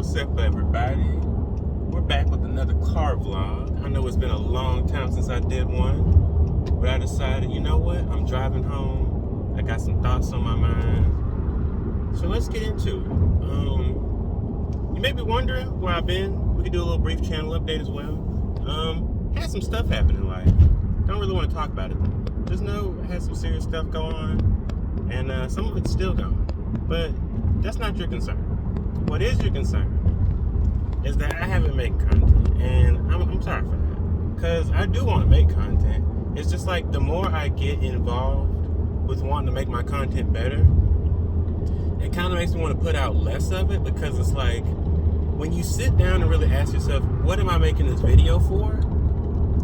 What's up, everybody? We're back with another car vlog. I know it's been a long time since I did one, but I decided, you know what? I'm driving home. I got some thoughts on my mind. So let's get into it. You may be wondering where I've been. We could do a little brief channel update as well. Had some stuff happen in life. Don't really want to talk about it. Just know I had some serious stuff going on, and some of it's still going. But that's not your concern. What is your concern is that I haven't made content, and I'm sorry for that, because I do want to make content. It's just like the more I get involved with wanting to make my content better, it kind of makes me want to put out less of it, because it's like when you sit down and really ask yourself, what am I making this video for?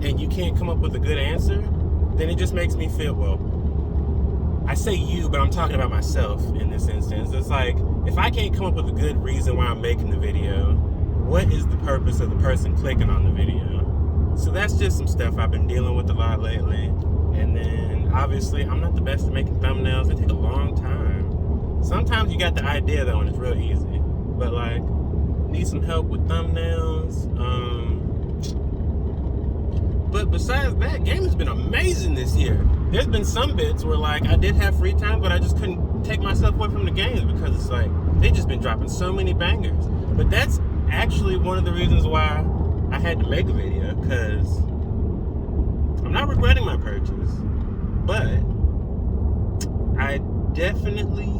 And you can't come up with a good answer, then it just makes me feel, well, I say you, but I'm talking about myself in this instance. It's like, if I can't come up with a good reason why I'm making the video, what is the purpose of the person clicking on the video? So that's just some stuff I've been dealing with a lot lately. And then, obviously, I'm not the best at making thumbnails. They take a long time. Sometimes you got the idea, though, and it's real easy. But, like, need some help with thumbnails. But besides that, game has been amazing this year. There's been some bits where, like, I did have free time, but I just couldn't take myself away from the games, because it's like, they've just been dropping so many bangers. But that's actually one of the reasons why I had to make a video, because I'm not regretting my purchase, but I definitely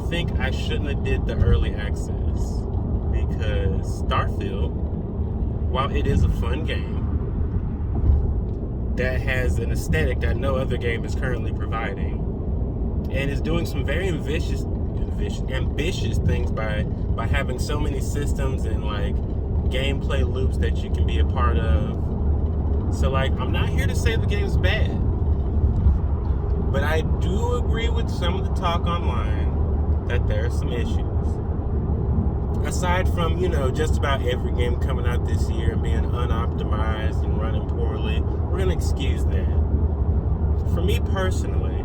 think I shouldn't have did the early access, because Starfield, while it is a fun game that has an aesthetic that no other game is currently providing, and is doing some very ambitious things by having so many systems and like gameplay loops that you can be a part of. So like, I'm not here to say the game's bad, but I do agree with some of the talk online that there are some issues. Aside from, you know, just about every game coming out this year and being unoptimized and running poorly, we're going to excuse that. For me personally,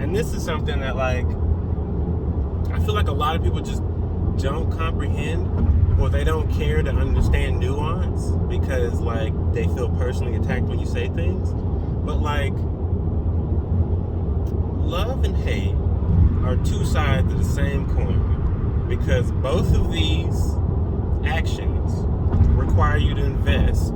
and this is something that, like, I feel like a lot of people just don't comprehend, or they don't care to understand nuance, because, like, they feel personally attacked when you say things. But, like, love and hate are two sides of the same coin. Because both of these actions require you to invest,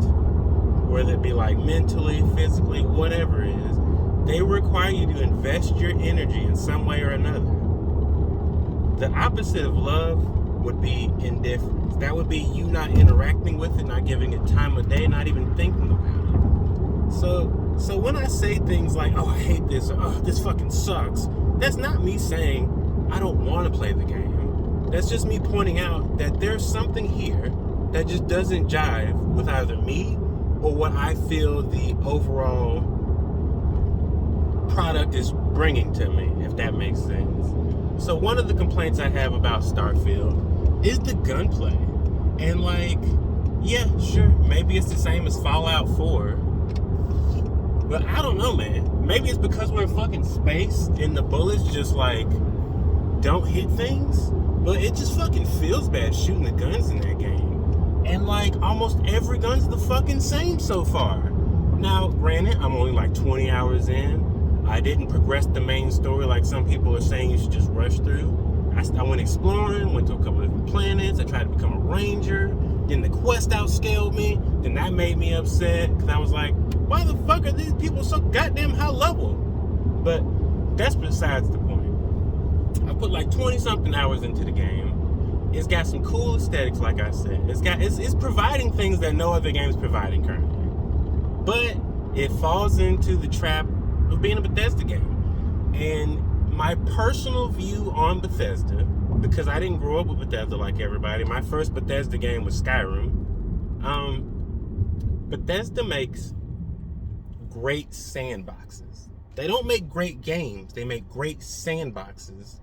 whether it be like mentally, physically, whatever it is, they require you to invest your energy in some way or another. The opposite of love would be indifference. That would be you not interacting with it, not giving it time of day, not even thinking about it. So when I say things like, oh, I hate this, or oh, this fucking sucks, that's not me saying I don't want to play the game. That's just me pointing out that there's something here that just doesn't jive with either me or what I feel the overall product is bringing to me, if that makes sense. So one of the complaints I have about Starfield is the gunplay. And like, yeah, sure, maybe it's the same as Fallout 4. But I don't know, man. Maybe it's because we're in fucking space and the bullets just like don't hit things. But it just fucking feels bad shooting the guns in that game. And like, almost every gun's the fucking same so far. Now, granted, I'm only like 20 hours in. I didn't progress the main story like some people are saying you should just rush through. I went exploring, went to a couple of different planets. I tried to become a ranger. Then the quest outscaled me. Then that made me upset, because I was like, why the fuck are these people so goddamn high level? But that's besides the point. I put like 20-something hours into the game. It's got some cool aesthetics, like I said. It's providing things that no other game is providing currently. But it falls into the trap of being a Bethesda game. And my personal view on Bethesda, because I didn't grow up with Bethesda like everybody. My first Bethesda game was Skyrim. Bethesda makes great sandboxes. They don't make great games. They make great sandboxes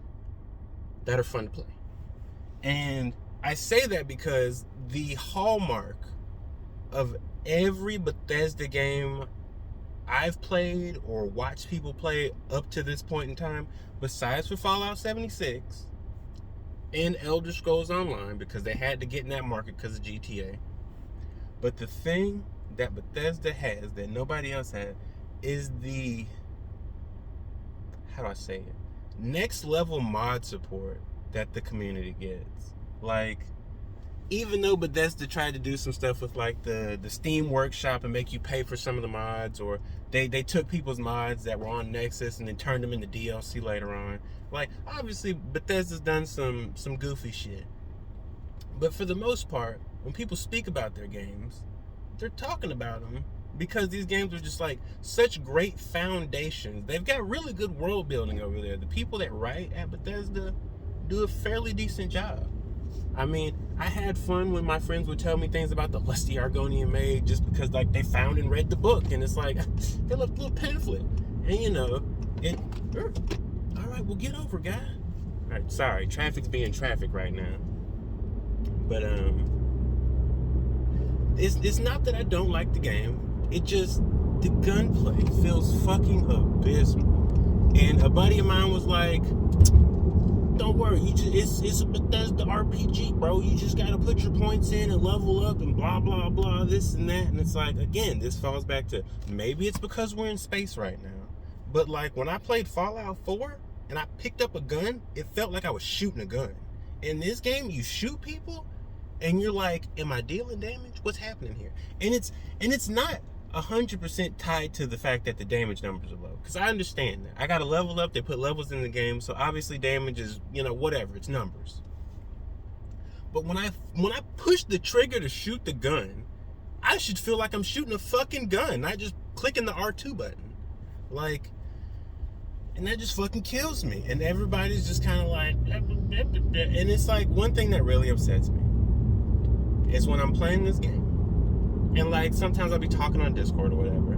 that are fun to play. And I say that because the hallmark of every Bethesda game I've played or watched people play up to this point in time, besides for Fallout 76, and Elder Scrolls Online because they had to get in that market because of GTA. But the thing that Bethesda has that nobody else had is the, how do I say it, next level mod support that the community gets. Like, even though Bethesda tried to do some stuff with like the Steam Workshop and make you pay for some of the mods, or they took people's mods that were on Nexus and then turned them into DLC later on. Like, obviously Bethesda's done some goofy shit. But for the most part, when people speak about their games, they're talking about them because these games are just like such great foundations. They've got really good world building over there. The people that write at Bethesda do a fairly decent job. I mean, I had fun when my friends would tell me things about the lusty Argonian maid just because like they found and read the book, and it's like they left a little pamphlet, and you know, it. All right, well, get over, guy. All right, sorry, traffic's being traffic right now, but it's not that I don't like the game. It just, the gunplay feels fucking abysmal, and a buddy of mine was like, don't worry, it's a Bethesda RPG, bro. You just gotta put your points in and level up and blah, blah, blah, this and that. And it's like, again, this falls back to, maybe it's because we're in space right now. But like, when I played Fallout 4 and I picked up a gun, it felt like I was shooting a gun. In this game, you shoot people and you're like, am I dealing damage? What's happening here? And it's not 100% tied to the fact that the damage numbers are low, because I understand that. I got to level up. They put levels in the game, so obviously damage is, you know, whatever. It's numbers. But when I push the trigger to shoot the gun, I should feel like I'm shooting a fucking gun, not just clicking the R2 button. Like, and that just fucking kills me. And everybody's just kind of like, and it's like, one thing that really upsets me is when I'm playing this game, and like sometimes I'll be talking on Discord or whatever,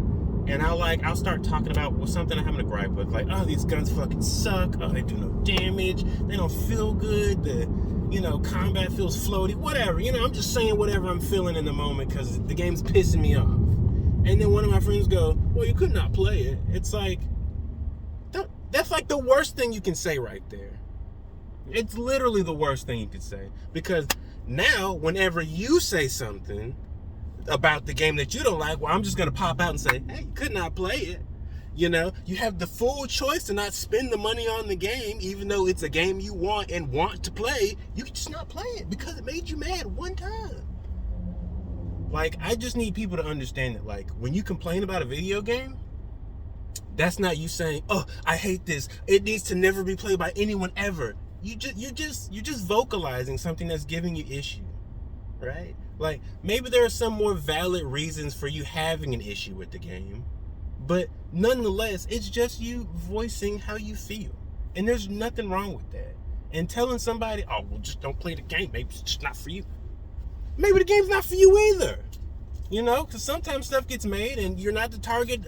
and I'll start talking about something I'm having a gripe with, like, oh, these guns fucking suck, oh, they do no damage, they don't feel good, the, you know, combat feels floaty, whatever, you know, I'm just saying whatever I'm feeling in the moment because the game's pissing me off. And then one of my friends go, well, you could not play it. It's like, that's like the worst thing you can say right there. It's literally the worst thing you could say, because now whenever you say something about the game that you don't like, well, I'm just going to pop out and say, hey, you could not play it. You know, you have the full choice to not spend the money on the game, even though it's a game you want and want to play. You can just not play it because it made you mad one time. Like, I just need people to understand that, like, when you complain about a video game, that's not you saying, oh, I hate this, it needs to never be played by anyone ever. You're just vocalizing something that's giving you issue, right? Like, maybe there are some more valid reasons for you having an issue with the game, but nonetheless, it's just you voicing how you feel. And there's nothing wrong with that. And telling somebody, oh, well, just don't play the game, maybe it's just not for you. Maybe the game's not for you either. You know, because sometimes stuff gets made and you're not the target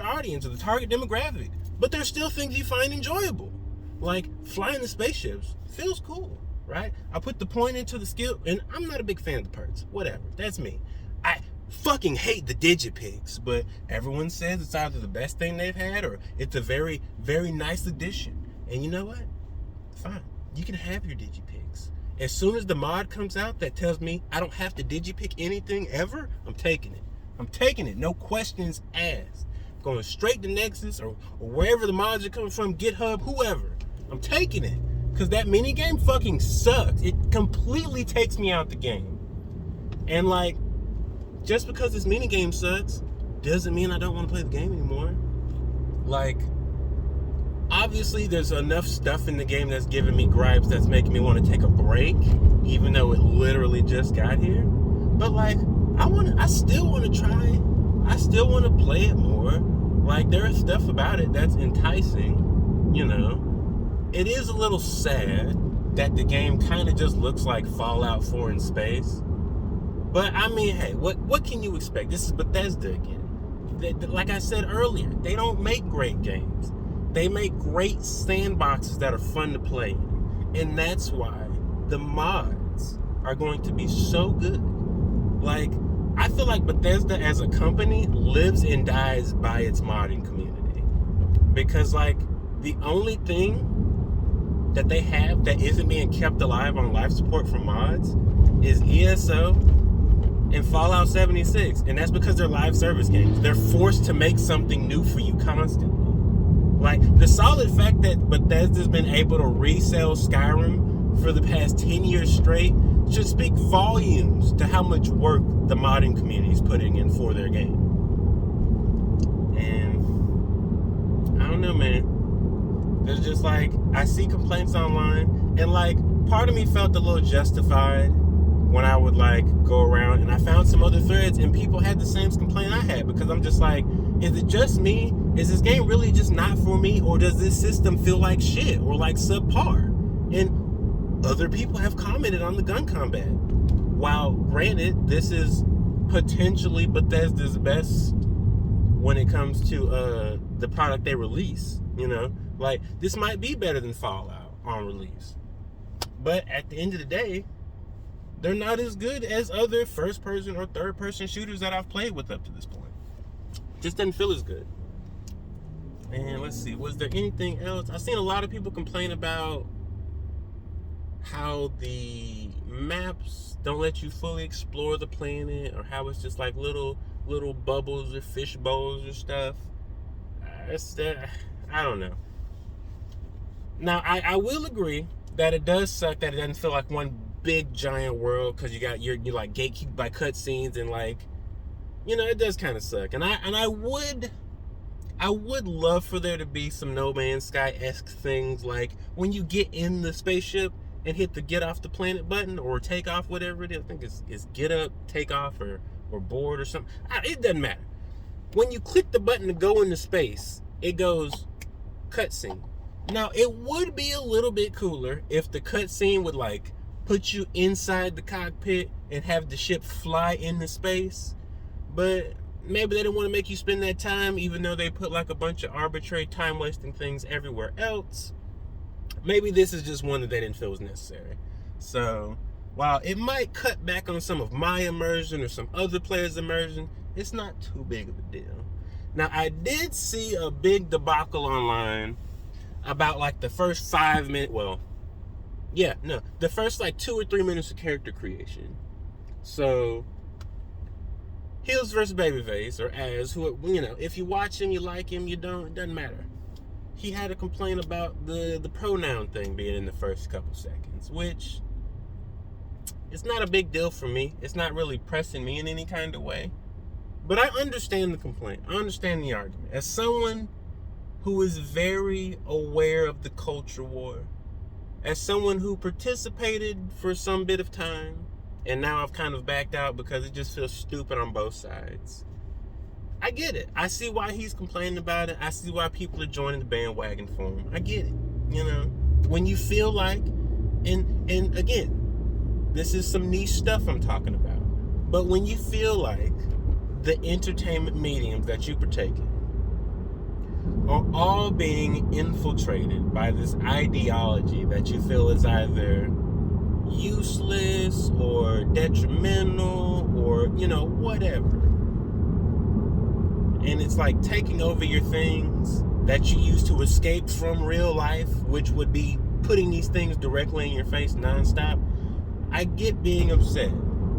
audience or the target demographic, but there's still things you find enjoyable. Like flying the spaceships feels cool. Right? I put the point into the skill, and I'm not a big fan of the perks. Whatever, that's me. I fucking hate the digipicks, but everyone says it's either the best thing they've had or it's a very, very nice addition. And you know what? Fine, you can have your digipicks. As soon as the mod comes out that tells me I don't have to digipick anything ever, I'm taking it. I'm taking it, no questions asked. Going straight to Nexus or wherever the mods are coming from, GitHub, whoever. I'm taking it. Because that minigame fucking sucks. It completely takes me out the game. And like, just because this minigame sucks, doesn't mean I don't want to play the game anymore. Like, obviously there's enough stuff in the game that's giving me gripes that's making me want to take a break, even though it literally just got here. But like, I still want to try. I still want to play it more. Like, there is stuff about it that's enticing, you know. It is a little sad that the game kind of just looks like Fallout 4 in space. But, I mean, hey, what can you expect? This is Bethesda again. Like I said earlier, they don't make great games. They make great sandboxes that are fun to play in. And that's why the mods are going to be so good. Like, I feel like Bethesda as a company lives and dies by its modding community. Because, like, the only thing that they have that isn't being kept alive on life support from mods is ESO and Fallout 76. And that's because they're live service games. They're forced to make something new for you constantly. Like, the solid fact that Bethesda's been able to resell Skyrim for the past 10 years straight should speak volumes to how much work the modding community is putting in for their game. And I don't know, man. There's just like, I see complaints online, and like, part of me felt a little justified when I would like go around, and I found some other threads and people had the same complaint I had, because I'm just like, is it just me? Is this game really just not for me? Or does this system feel like shit or like subpar? And other people have commented on the gun combat. While granted, this is potentially Bethesda's best when it comes to the product they release, you know? Like, this might be better than Fallout on release. But at the end of the day, they're not as good as other first-person or third-person shooters that I've played with up to this point. Just doesn't feel as good. And let's see, was there anything else? I've seen a lot of people complain about how the maps don't let you fully explore the planet, or how it's just like little bubbles or fish bowls or stuff. I don't know. Now, I will agree that it does suck that it doesn't feel like one big giant world, because you're like gatekeeped by cutscenes, and like, you know, it does kind of suck. And I would love for there to be some No Man's Sky-esque things, like when you get in the spaceship and hit the get off the planet button or take off, whatever it is. I think it's get up, take off, or board or something. It doesn't matter. When you click the button to go into space, it goes cutscene. Now, it would be a little bit cooler if the cutscene would like put you inside the cockpit and have the ship fly into space. But maybe they didn't want to make you spend that time, even though they put like a bunch of arbitrary time-wasting things everywhere else. Maybe this is just one that they didn't feel was necessary. So, while it might cut back on some of my immersion or some other players' immersion, it's not too big of a deal. Now, I did see a big debacle online about like the first 5 minutes, the first like 2 or 3 minutes of character creation. So, Heels versus Babyface, or Az, who, you know, if you watch him, you like him, you don't, it doesn't matter. He had a complaint about the pronoun thing being in the first couple seconds, which it's not a big deal for me. It's not really pressing me in any kind of way. But I understand the complaint. I understand the argument. As someone who is very aware of the culture war, as someone who participated for some bit of time, and now I've kind of backed out because it just feels stupid on both sides, I get it. I see why he's complaining about it. I see why people are joining the bandwagon for him. I get it. You know, when you feel like, and again, this is some niche stuff I'm talking about, but when you feel like the entertainment mediums that you partake in are all being infiltrated by this ideology that you feel is either useless or detrimental or, you know, whatever, and it's like taking over your things that you use to escape from real life, which would be putting these things directly in your face nonstop, I get being upset.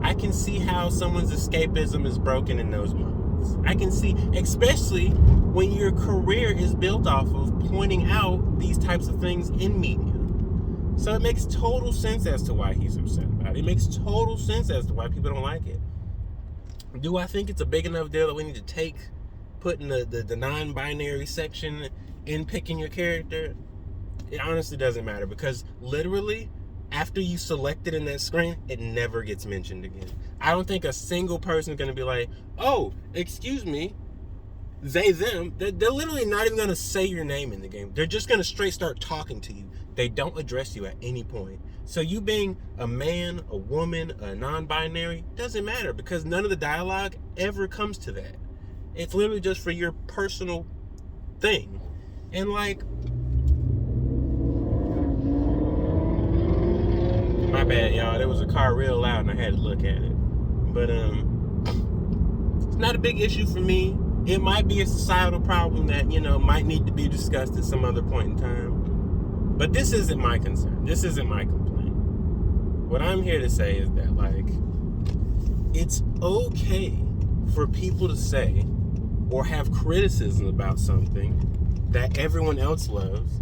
I can see how someone's escapism is broken in those moments. I can see, especially when your career is built off of pointing out these types of things in media. So it makes total sense as to why he's upset about it. It makes total sense as to why people don't like it. Do I think it's a big enough deal that we need to take putting the non-binary section in picking your character? It honestly doesn't matter, because literally, after you select it in that screen, it never gets mentioned again. I don't think a single person is going to be like, oh, excuse me, they, them. They're literally not even going to say your name in the game. They're just going to straight start talking to you. They don't address you at any point. So you being a man, a woman, a non-binary, doesn't matter, because none of the dialogue ever comes to that. It's literally just for your personal thing. And like, my bad, y'all. There was a car real loud and I had to look at it. But it's not a big issue for me. It might be a societal problem that, you know, might need to be discussed at some other point in time. But this isn't my concern. This isn't my complaint. What I'm here to say is that, like, it's okay for people to say or have criticism about something that everyone else loves.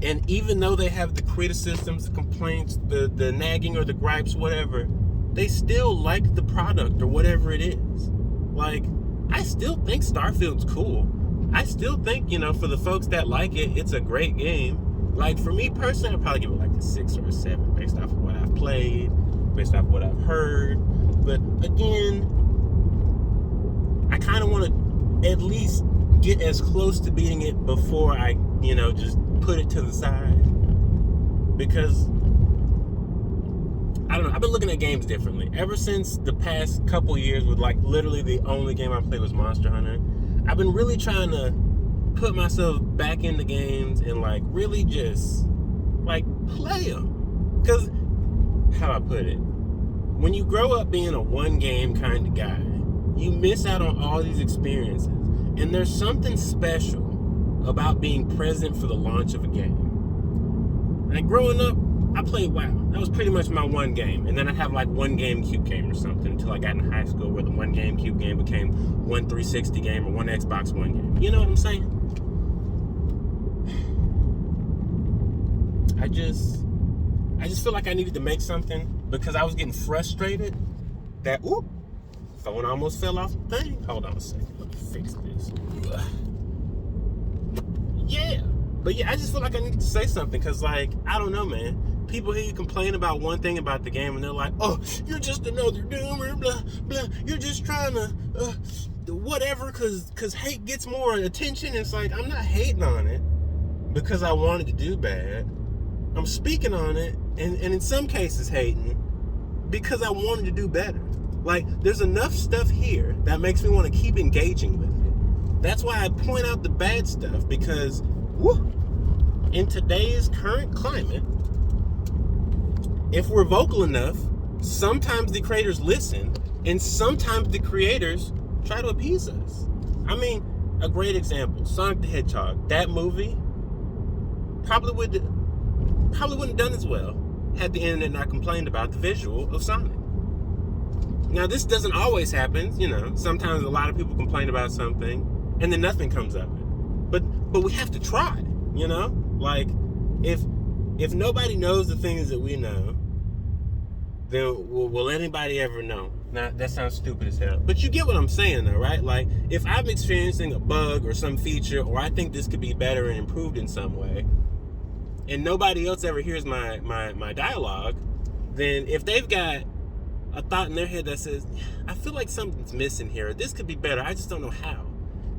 And even though they have the criticisms, the complaints, the nagging or the gripes, whatever, they still like the product or whatever it is. Like, I still think Starfield's cool. I still think, for the folks that like it, it's a great game. Like, for me personally, I'd probably give it like a 6 or a 7 based off of what I've played, based off of what I've heard. But again, I kind of want to at least get as close to beating it before I, just put it to the side. Because, I don't know, I've been looking at games differently. Ever since the past couple years with, like, literally the only game I played was Monster Hunter, I've been really trying to put myself back into games and, like, really just, like, play them. Because, how do I put it? When you grow up being a one-game kind of guy, you miss out on all these experiences. And there's something special about being present for the launch of a game. Like, growing up, I played WoW. That was pretty much my one game. And then I'd have, like, one GameCube game or something until I got in high school where the one GameCube game became one 360 game or one Xbox One game. You know what I'm saying? I just feel like I needed to make something because I was getting frustrated that, phone almost fell off the thing. Hold on a second. Let me fix this. Yeah. But yeah, I just feel like I need to say something because, like, I don't know, man. People hear you complain about one thing about the game and they're like, oh, you're just another doomer, blah, blah. You're just trying to, whatever, because hate gets more attention. It's like, I'm not hating on it because I wanted to do bad. I'm speaking on it, and in some cases hating, because I wanted to do better. Like, there's enough stuff here that makes me want to keep engaging with it. That's why I point out the bad stuff, because, in today's current climate, if we're vocal enough, sometimes the creators listen, and sometimes the creators try to appease us. I mean, a great example, Sonic the Hedgehog. That movie probably wouldn't have done as well had the internet not complained about the visual of Sonic. Now, this doesn't always happen, Sometimes a lot of people complain about something, and then nothing comes of it. But we have to try, Like, if nobody knows the things that we know, then will anybody ever know? Now, that sounds stupid as hell. But you get what I'm saying, though, right? Like, if I'm experiencing a bug or some feature, or I think this could be better and improved in some way, and nobody else ever hears my dialogue, then if they've got a thought in their head that says, I feel like something's missing here, this could be better, I just don't know how.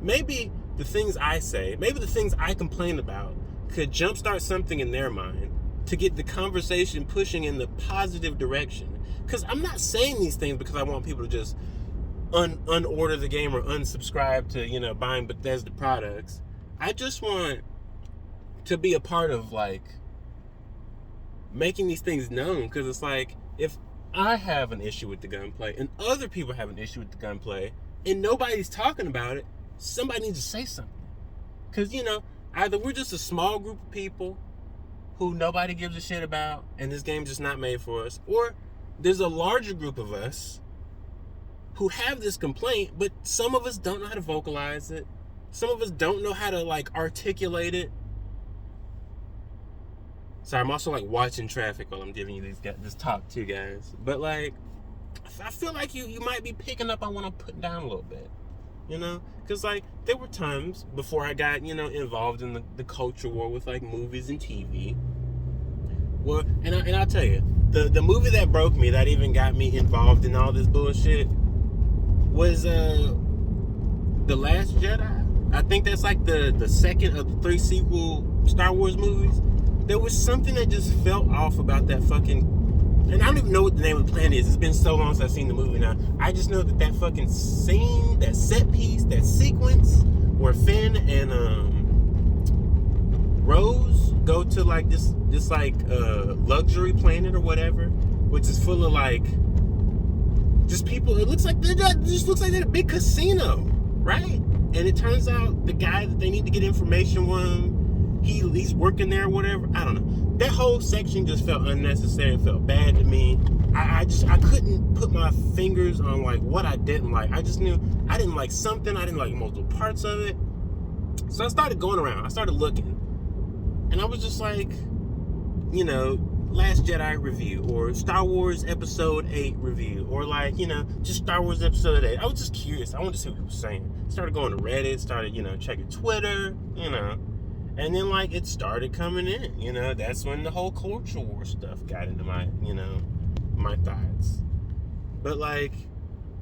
Maybe the things I say, maybe the things I complain about could jumpstart something in their mind to get the conversation pushing in the positive direction. Because I'm not saying these things because I want people to just unorder the game or unsubscribe to, buying Bethesda products. I just want to be a part of, like, making these things known. Because it's like, if I have an issue with the gunplay and other people have an issue with the gunplay and nobody's talking about it, somebody needs to say something. Because, either we're just a small group of people who nobody gives a shit about and this game's just not made for us, or there's a larger group of us who have this complaint, but some of us don't know how to vocalize it. Some of us don't know how to, like, articulate it. Sorry, I'm also, like, watching traffic while I'm giving you this talk too, guys. But, like, I feel like you might be picking up on what I'm putting down a little bit, Because, like, there were times before I got, involved in the culture war with, like, movies and TV. Well, and I'll tell you, the movie that broke me, that even got me involved in all this bullshit, was The Last Jedi. I think that's, like, the second of the 3 sequel Star Wars movies. There was something that just felt off about that fucking... And I don't even know what the name of the planet is. It's been so long since I've seen the movie now. I just know that fucking scene, that set piece, that sequence where Finn and Rose go to, like, this like luxury planet or whatever, which is full of, like, just people. It looks like they're a big casino, right? And it turns out the guy that they need to get information from he's working there or whatever. I don't know. That whole section just felt unnecessary. It felt bad to me. I couldn't put my fingers on like what I didn't like. I just knew I didn't like something. I didn't like multiple parts of it. So I started going around. I started looking, and I was just like, Last Jedi review, or Star Wars Episode 8 review, or like, just Star Wars Episode 8. I was just curious. I wanted to see what people were saying. Started going to Reddit, started, checking Twitter, and then like it started coming in, that's when the whole culture war stuff got into my, my thoughts. But like,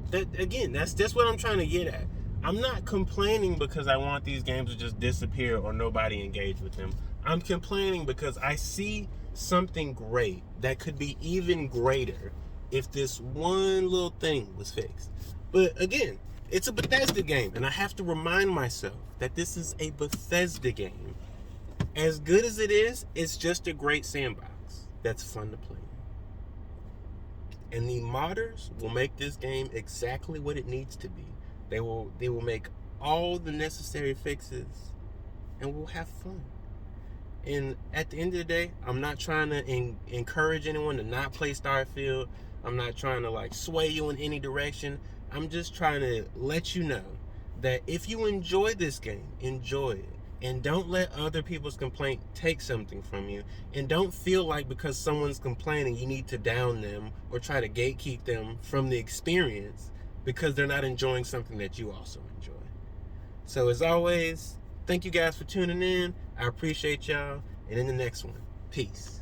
that again, that's what I'm trying to get at. I'm not complaining because I want these games to just disappear or nobody engage with them. I'm complaining because I see something great that could be even greater if this one little thing was fixed. But again, it's a Bethesda game, and I have to remind myself that this is a Bethesda game. As good as it is, it's just a great sandbox that's fun to play. And the modders will make this game exactly what it needs to be. They will make all the necessary fixes, and we'll have fun. And at the end of the day, I'm not trying to encourage anyone to not play Starfield. I'm not trying to like sway you in any direction. I'm just trying to let you know that if you enjoy this game, enjoy it. And don't let other people's complaint take something from you. And don't feel like because someone's complaining, you need to down them or try to gatekeep them from the experience because they're not enjoying something that you also enjoy. So as always, thank you guys for tuning in. I appreciate y'all. And in the next one, peace.